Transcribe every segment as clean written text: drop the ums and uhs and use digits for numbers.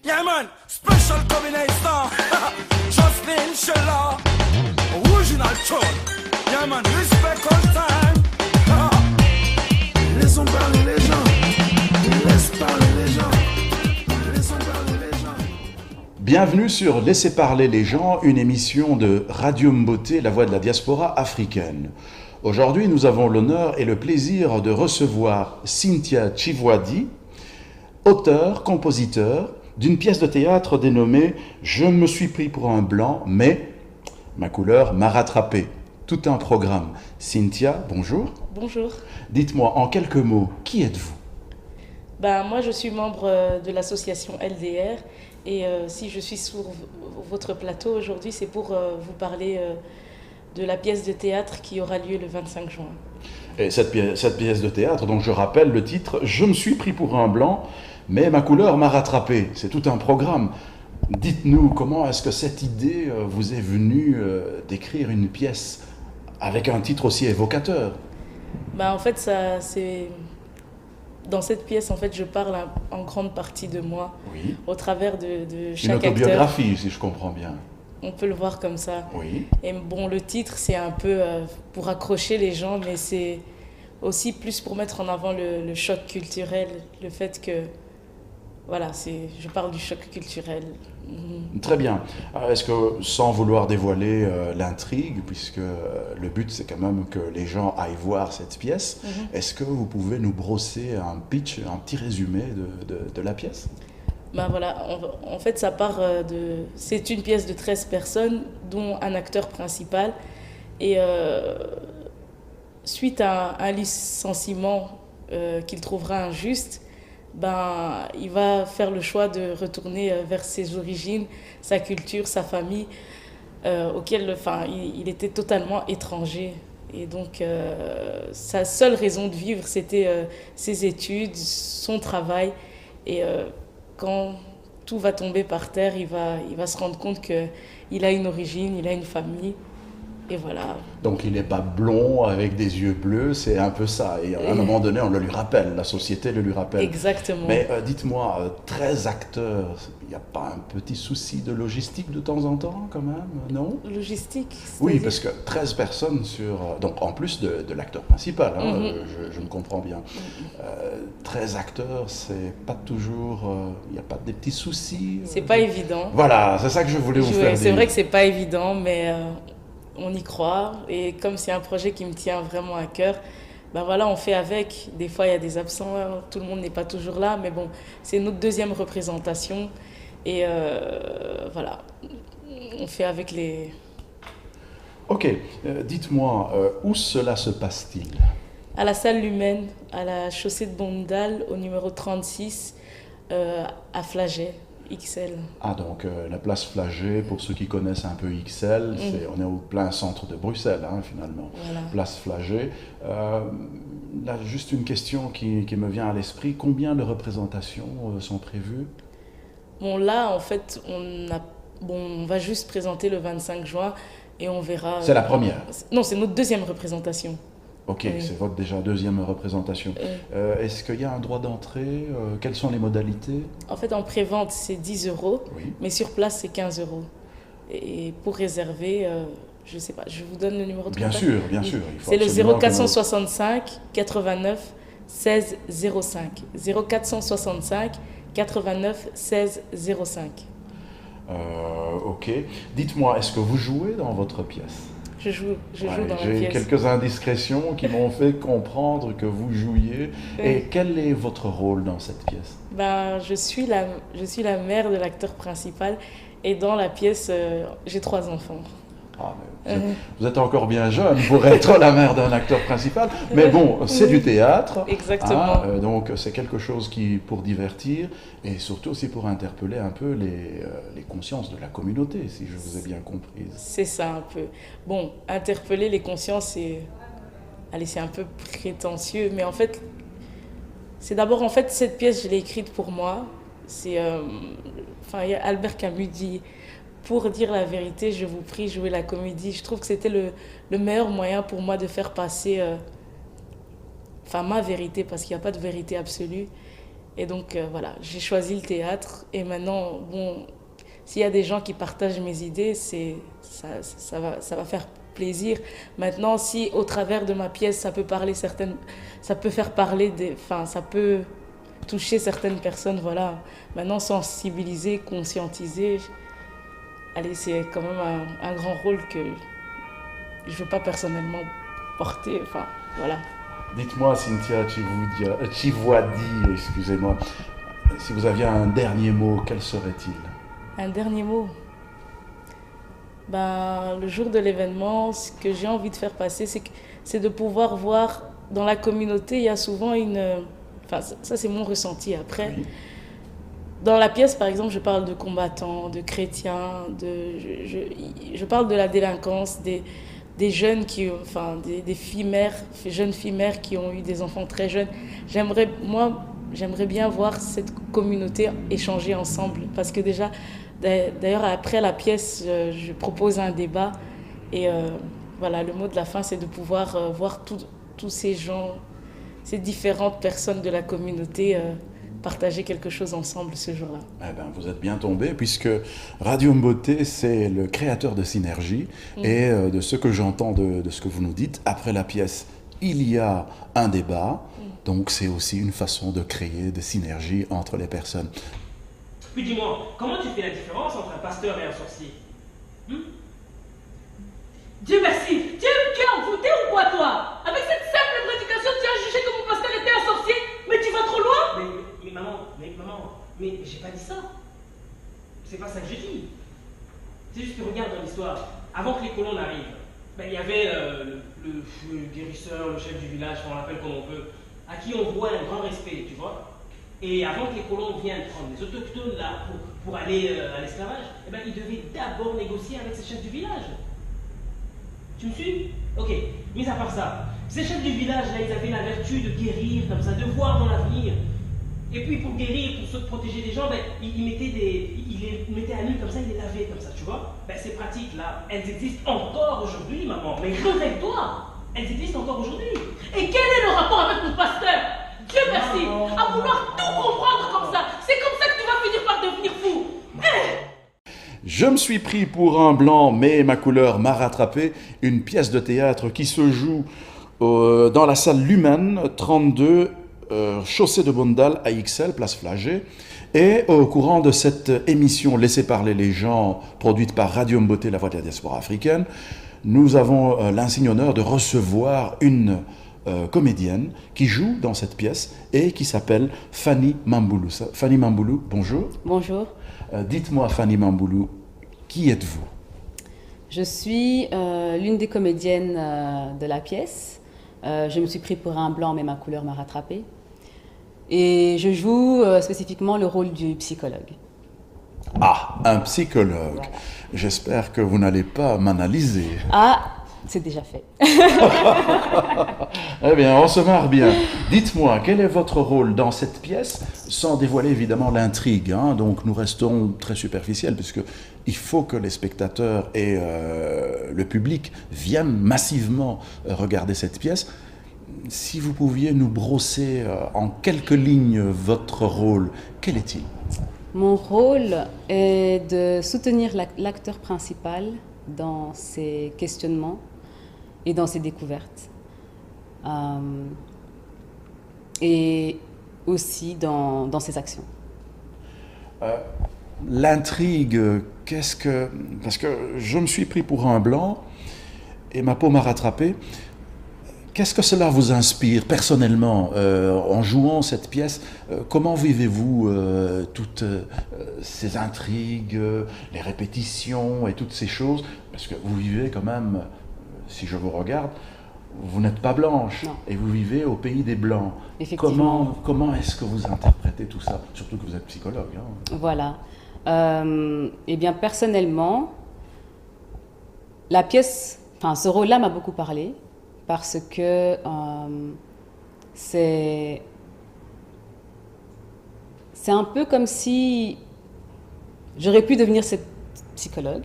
Yeah man, special combination. Jocelyn Sheila, original tune. Yeah man, respect all time. Laissons parler les gens. Laisse parler les gens. Laissons parler les gens. Bienvenue sur Laissez parler les gens, une émission de Radio Mboté, la voix de la diaspora africaine. Aujourd'hui, nous avons l'honneur et le plaisir de recevoir Cynthia Chivoadi, auteur, compositeur d'une pièce de théâtre dénommée « Je me suis pris pour un blanc, mais ma couleur m'a rattrapé ». Tout un programme. Cynthia, bonjour. Bonjour. Dites-moi en quelques mots, qui êtes-vous ? Moi, je suis membre de l'association LDR et si je suis sur votre plateau aujourd'hui, c'est pour vous parler de la pièce de théâtre qui aura lieu le 25 juin. Et cette pièce de théâtre, donc je rappelle le titre « Je me suis pris pour un blanc, mais ma couleur m'a rattrapé ». C'est tout un programme. Dites-nous, comment est-ce que cette idée vous est venue d'écrire une pièce avec un titre aussi évocateur ? En fait, c'est... Dans cette pièce, en fait, je parle en grande partie de moi, Oui. au travers de chaque Une acteur. autobiographie, si je comprends bien. On peut le voir comme ça. Oui. Et bon, le titre, c'est un peu pour accrocher les gens, mais c'est aussi plus pour mettre en avant le choc culturel, le fait que, voilà, je parle du choc culturel. Très bien. Alors, est-ce que, sans vouloir dévoiler l'intrigue, puisque le but c'est quand même que les gens aillent voir cette pièce, est-ce que vous pouvez nous brosser un pitch, un petit résumé de la pièce ? Voilà, en fait, ça part de... C'est une pièce de 13 personnes, dont un acteur principal. Et suite à un licenciement qu'il trouvera injuste, il va faire le choix de retourner vers ses origines, sa culture, sa famille, auquel il était totalement étranger. Et donc, sa seule raison de vivre, c'était ses études, son travail. Et quand tout va tomber par terre, il va se rendre compte qu'il a une origine, il a une famille. Et voilà. Donc il n'est pas blond avec des yeux bleus, c'est un peu ça. Et à un moment donné, on le lui rappelle, la société le lui rappelle. Exactement. Mais dites-moi, 13 acteurs, il n'y a pas un petit souci de logistique de temps en temps quand même, non ? Logistique ? Oui, parce que 13 personnes sur... donc en plus de l'acteur principal, je me comprends bien. 13 acteurs, c'est pas toujours... il n'y a pas des petits soucis C'est pas évident. Voilà, c'est ça que je voulais vous faire dire. C'est vrai que c'est pas évident, mais... on y croit, et comme c'est un projet qui me tient vraiment à cœur, on fait avec. Des fois, il y a des absents, tout le monde n'est pas toujours là, mais bon, c'est notre deuxième représentation, et voilà, on fait avec les... Ok, dites-moi, où cela se passe-t-il ? À la salle Lumen, à la chaussée de Bondal, au numéro 36, à Flagey. XL. Ah, donc la place Flagey, pour ceux qui connaissent un peu XL, on est au plein centre de Bruxelles, finalement. Voilà. Place Flagey. Là, juste une question qui me vient à l'esprit. Combien de représentations sont prévues ? Là, en fait, on va juste présenter le 25 juin et on verra... C'est la première ? Non, c'est notre deuxième représentation. Ok, oui. C'est votre déjà deuxième représentation. Est-ce qu'il y a un droit d'entrée ? Quelles sont les modalités ? En fait, en pré-vente, c'est 10 €, oui. Mais sur place, c'est 15 €. Et pour réserver, je ne sais pas, je vous donne le numéro de contact ? Bien sûr. C'est le 0465 89 16 05. 0465 89 16 05. Ok. Dites-moi, est-ce que vous jouez dans votre pièce ? Je joue dans la pièce. J'ai quelques indiscrétions qui m'ont fait comprendre que vous jouiez. Oui. Et quel est votre rôle dans cette pièce ? Je suis la mère de l'acteur principal. Et dans la pièce, j'ai 3 enfants. Ah, vous êtes encore bien jeune pour être la mère d'un acteur principal. Mais bon, c'est du théâtre. Exactement. Donc c'est quelque chose pour divertir et surtout aussi pour interpeller un peu les consciences de la communauté, si je vous ai bien comprise. C'est ça un peu. Bon, interpeller les consciences, c'est un peu prétentieux. Mais en fait, c'est d'abord, cette pièce, je l'ai écrite pour moi. Albert Camus dit... Pour dire la vérité, je vous prie, jouez la comédie. Je trouve que c'était le meilleur moyen pour moi de faire passer enfin ma vérité, parce qu'il n'y a pas de vérité absolue. Et donc voilà, j'ai choisi le théâtre. Et maintenant, bon, s'il y a des gens qui partagent mes idées, ça va faire plaisir. Maintenant, si au travers de ma pièce, ça peut faire parler enfin, ça peut toucher certaines personnes, voilà. Maintenant, sensibiliser, conscientiser, allez, c'est quand même un grand rôle que je ne veux pas personnellement porter, enfin, voilà. Dites-moi, Cynthia Chivoadi, excusez-moi, si vous aviez un dernier mot, quel serait-il? Un dernier mot. Ben, le jour de l'événement, ce que j'ai envie de faire passer, c'est de pouvoir voir dans la communauté, il y a souvent enfin, ça c'est mon ressenti après. Oui. Dans la pièce, par exemple, je parle de combattants, de chrétiens, je parle de la délinquance, des jeunes enfin, des filles mères, jeunes filles mères qui ont eu des enfants très jeunes. J'aimerais bien voir cette communauté échanger ensemble. Parce que déjà, d'ailleurs, après la pièce, je propose un débat. Et voilà, le mot de la fin, c'est de pouvoir voir tous ces gens, ces différentes personnes de la communauté partager quelque chose ensemble ce jour-là. Eh ben, vous êtes bien tombé, puisque Radio Mboté, c'est le créateur de Synergie. Et de ce que j'entends de ce que vous nous dites, après la pièce, il y a un débat. Donc c'est aussi une façon de créer des synergies entre les personnes. Puis dis-moi, comment tu fais la différence entre un pasteur et un sorcier? Dieu merci, tu es envoûté ou quoi toi? Avec cette simple prédication, tu as jugé que mon pasteur était un sorcier? Mais tu vas trop loin? Mais maman, mais j'ai pas dit ça. C'est pas ça que j'ai dit. C'est juste que regarde dans l'histoire, avant que les colons n'arrivent, ben, il y avait le guérisseur, le chef du village, on l'appelle comme on veut, à qui on voit un grand respect, tu vois. Et avant que les colons viennent prendre les autochtones là pour aller à l'esclavage, eh ben, ils devaient d'abord négocier avec ces chefs du village. Tu me suis? Ok, mis à part ça, ces chefs du village là, ils avaient la vertu de guérir comme ça, de voir dans l'avenir. Et puis pour guérir, pour se protéger des gens, ben, ils les mettaient à nu comme ça, ils les lavaient comme ça, tu vois. Ben, ces pratiques là, elles existent encore aujourd'hui, maman. Mais réveille-toi, elles existent encore aujourd'hui. Et quel est le rapport avec mon pasteur? Dieu merci, à vouloir tout comprendre comme ça, c'est comme ça que tu vas finir par devenir fou. Je me suis pris pour un blanc, mais ma couleur m'a rattrapé. Une pièce de théâtre qui se joue dans la salle Lumen 32, chaussée de Bondal à XL, place Flagey. Et au courant de cette émission Laissez parler les gens, produite par Radio Mboté, la voix de la diaspora africaine, nous avons l'insigne honneur de recevoir une comédienne qui joue dans cette pièce et qui s'appelle Fanny Mamboulou. Fanny Mamboulou, bonjour. Bonjour. Dites-moi, Fanny Mamboulou, qui êtes-vous? Je suis l'une des comédiennes de la pièce. Je me suis pris pour un blanc, mais ma couleur m'a rattrapée. Et je joue spécifiquement le rôle du psychologue. Ah, un psychologue. Voilà. J'espère que vous n'allez pas m'analyser. Ah, c'est déjà fait. Eh bien, on se marre bien. Dites-moi, quel est votre rôle dans cette pièce, sans dévoiler évidemment l'intrigue, hein, donc nous restons très superficiels, puisque il faut que les spectateurs et le public viennent massivement regarder cette pièce. Si vous pouviez nous brosser en quelques lignes votre rôle, quel est-il? Mon rôle est de soutenir l'acteur principal dans ses questionnements et dans ses découvertes. Et aussi dans ses actions. L'intrigue, qu'est-ce que... Parce que je me suis pris pour un blanc et ma peau m'a rattrapé. Qu'est-ce que cela vous inspire personnellement en jouant cette pièce? Comment vivez-vous toutes ces intrigues, les répétitions et toutes ces choses? Parce que vous vivez quand même, si je vous regarde, vous n'êtes pas blanche. Non. Et vous vivez au pays des Blancs. Effectivement. Comment est-ce que vous interprétez tout ça? Surtout que vous êtes psychologue. Hein. Voilà. Eh bien, personnellement, la pièce, enfin, ce rôle-là m'a beaucoup parlé parce que c'est un peu comme si j'aurais pu devenir cette psychologue,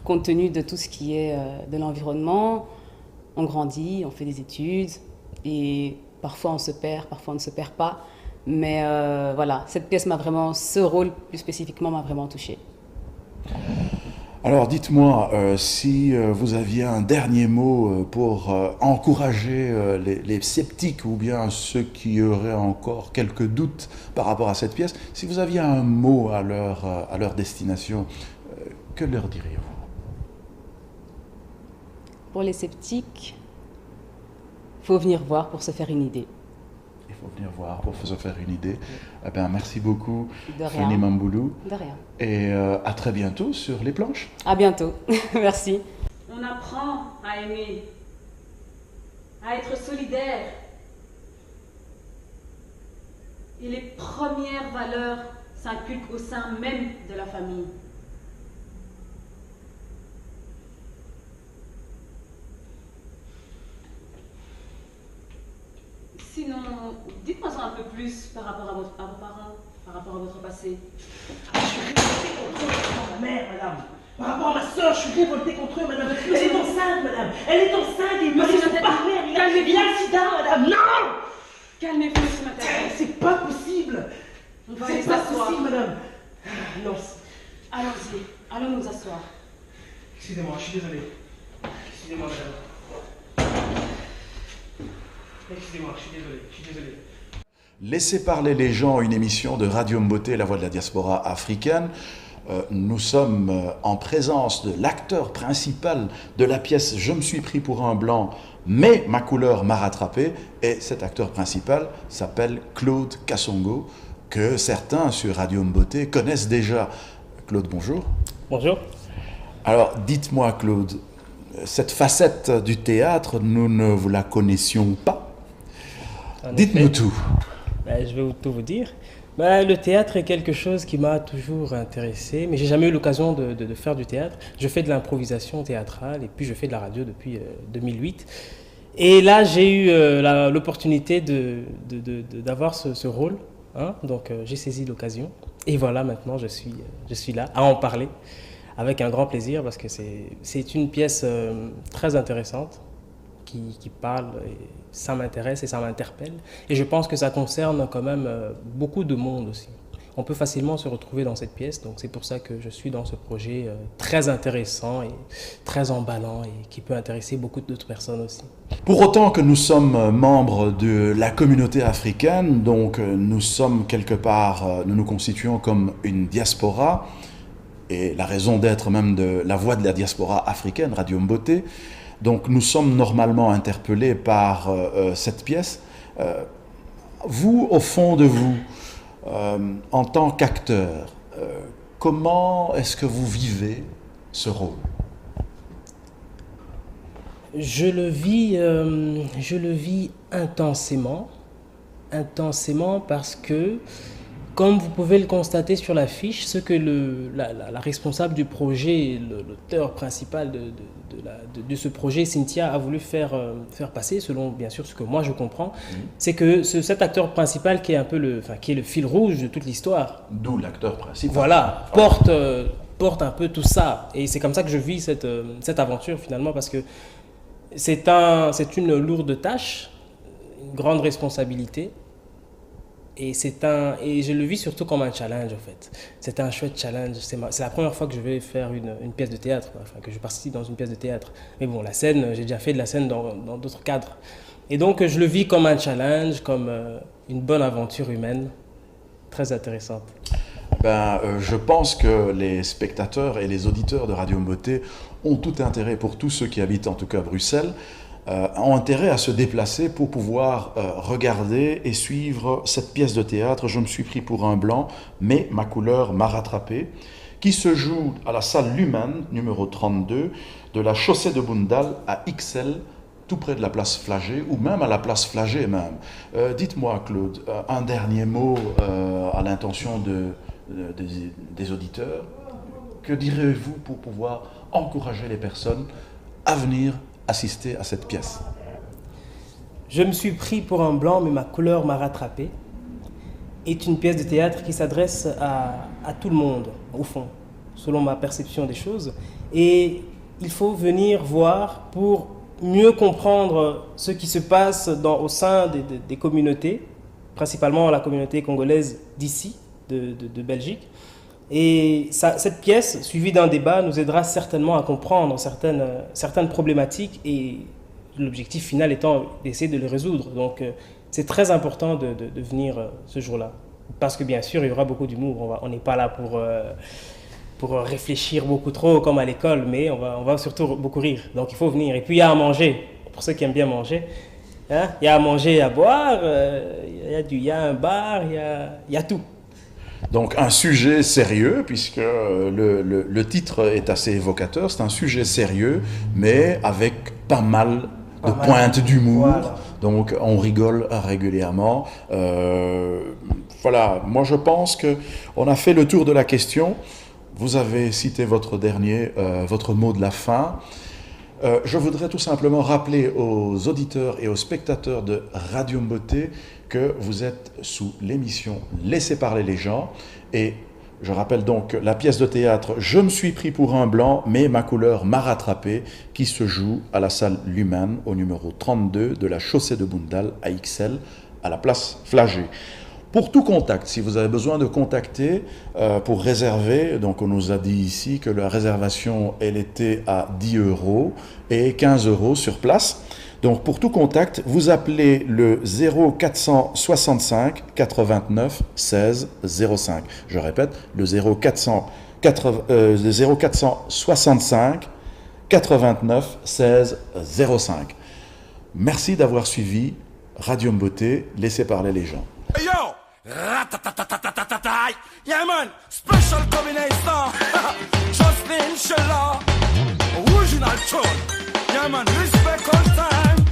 compte tenu de tout ce qui est de l'environnement. On grandit, on fait des études et Parfois on se perd, parfois on ne se perd pas. Mais voilà, cette pièce ce rôle plus spécifiquement m'a vraiment touchée. Alors dites-moi, si vous aviez un dernier mot pour encourager les sceptiques ou bien ceux qui auraient encore quelques doutes par rapport à cette pièce, si vous aviez un mot à leur destination, que leur diriez-vous? Pour les sceptiques, il faut venir voir pour se faire une idée. Il faut venir voir pour se faire une idée. Eh bien, merci beaucoup, De rien. Fanny Mamboulou. De rien. Et à très bientôt sur les planches. À bientôt. Merci. On apprend à aimer, à être solidaire. Et les premières valeurs s'inculquent au sein même de la famille. Sinon, dites-moi ça un peu plus par rapport à vos parents, par rapport à votre passé. Je suis révolté contre eux, ma mère, madame. Par rapport à ma soeur, je suis révolté contre eux, madame. Elle est enceinte, madame. Elle est enceinte et Monsieur son Matel, partenaire, il a le sida, madame. Non! Calmez-vous, monsieur Matel. C'est pas possible. On va aller C'est pas s'asseoir. possible, madame. Non. Allons-y, allons nous asseoir. Excusez-moi, je suis désolé. Excusez-moi, madame. Excusez-moi, je suis désolé. Laissez parler les gens, une émission de Radio Mboté, la voix de la diaspora africaine. Nous sommes en présence de l'acteur principal de la pièce « Je me suis pris pour un blanc, mais ma couleur m'a rattrapé ». Et cet acteur principal s'appelle Claude Kassongo, que certains sur Radio Mboté connaissent déjà. Claude, bonjour. Bonjour. Alors, dites-moi, Claude, cette facette du théâtre, nous ne vous la connaissions pas. Dites-nous tout. Je vais tout vous dire. Le théâtre est quelque chose qui m'a toujours intéressé, mais j'ai jamais eu l'occasion de faire du théâtre. Je fais de l'improvisation théâtrale et puis je fais de la radio depuis 2008. Et là, j'ai eu l'opportunité d'avoir ce rôle. Hein, donc j'ai saisi l'occasion. Et voilà, maintenant je suis là à en parler avec un grand plaisir parce que c'est une pièce très intéressante qui parle. Et ça m'intéresse et ça m'interpelle. Et je pense que ça concerne quand même beaucoup de monde aussi. On peut facilement se retrouver dans cette pièce. Donc c'est pour ça que je suis dans ce projet très intéressant et très emballant et qui peut intéresser beaucoup d'autres personnes aussi. Pour autant que nous sommes membres de la communauté africaine, donc nous sommes quelque part, nous nous constituons comme une diaspora, et la raison d'être même de la voix de la diaspora africaine, Radio Mboté. Donc nous sommes normalement interpellés par cette pièce. Vous, au fond de vous, en tant qu'acteur, comment est-ce que vous vivez ce rôle? Je le vis intensément parce que, comme vous pouvez le constater sur l'affiche, ce que la responsable du projet, l'auteur principal de ce projet, Cynthia, a voulu faire passer, selon bien sûr ce que moi je comprends, c'est que cet acteur principal qui est un peu qui est le fil rouge de toute l'histoire. D'où l'acteur principal. Voilà, porte un peu tout ça. Et c'est comme ça que je vis cette aventure finalement, parce que c'est une lourde tâche, une grande responsabilité. Et je le vis surtout comme un challenge en fait. C'est un chouette challenge. C'est la première fois que je vais faire une pièce de théâtre, que je participe dans une pièce de théâtre. Mais bon, la scène, j'ai déjà fait de la scène dans d'autres cadres. Et donc je le vis comme un challenge, comme une bonne aventure humaine, très intéressante. Je pense que les spectateurs et les auditeurs de Radio Mboté ont tout intérêt, pour tous ceux qui habitent en tout cas à Bruxelles, ont intérêt à se déplacer pour pouvoir regarder et suivre cette pièce de théâtre « Je me suis pris pour un blanc, mais ma couleur m'a rattrapé », qui se joue à la salle Lumen, numéro 32, de la chaussée de Bundal à Ixelles, tout près de la place Flagey, ou même à la place Flagey même. Dites-moi, Claude, un dernier mot à l'intention des auditeurs. Que direz-vous pour pouvoir encourager les personnes à venir assister à cette pièce? Je me suis pris pour un blanc, mais ma couleur m'a rattrapé est une pièce de théâtre qui s'adresse à tout le monde, au fond, selon ma perception des choses. Et il faut venir voir pour mieux comprendre ce qui se passe au sein des communautés, principalement la communauté congolaise d'ici, de Belgique. Et cette pièce, suivie d'un débat, nous aidera certainement à comprendre certaines problématiques et l'objectif final étant d'essayer de les résoudre. Donc c'est très important de venir ce jour-là. Parce que bien sûr, il y aura beaucoup d'humour. On n'est pas là pour réfléchir beaucoup trop comme à l'école, mais on va surtout beaucoup rire. Donc il faut venir. Et puis il y a à manger, pour ceux qui aiment bien manger. Hein? Il y a à manger et à boire, il y a un bar, il y a tout. Donc un sujet sérieux, puisque le titre est assez évocateur, c'est un sujet sérieux, mais avec pas mal de pointes d'humour. Voilà. Donc on rigole régulièrement. Voilà, moi je pense qu'on a fait le tour de la question. Vous avez cité votre mot de la fin. Je voudrais tout simplement rappeler aux auditeurs et aux spectateurs de Radio Mboté que vous êtes sous l'émission Laissez parler les gens. Et je rappelle donc la pièce de théâtre « Je me suis pris pour un blanc, mais ma couleur m'a rattrapé » qui se joue à la salle Luman au numéro 32 de la chaussée de Boundal à Ixelles, à la place Flagey. Pour tout contact, si vous avez besoin de contacter pour réserver, donc on nous a dit ici que la réservation, elle était à 10 € et 15 € sur place. Donc pour tout contact, vous appelez le 0465 89 16 05. Je répète, le 0465 89 16 05. Merci d'avoir suivi Radio Mboté, laissez parler les gens. Hey yo! Yeah man, special combination. Jocelyn Sheila, original tune. Yeah man, respect all time.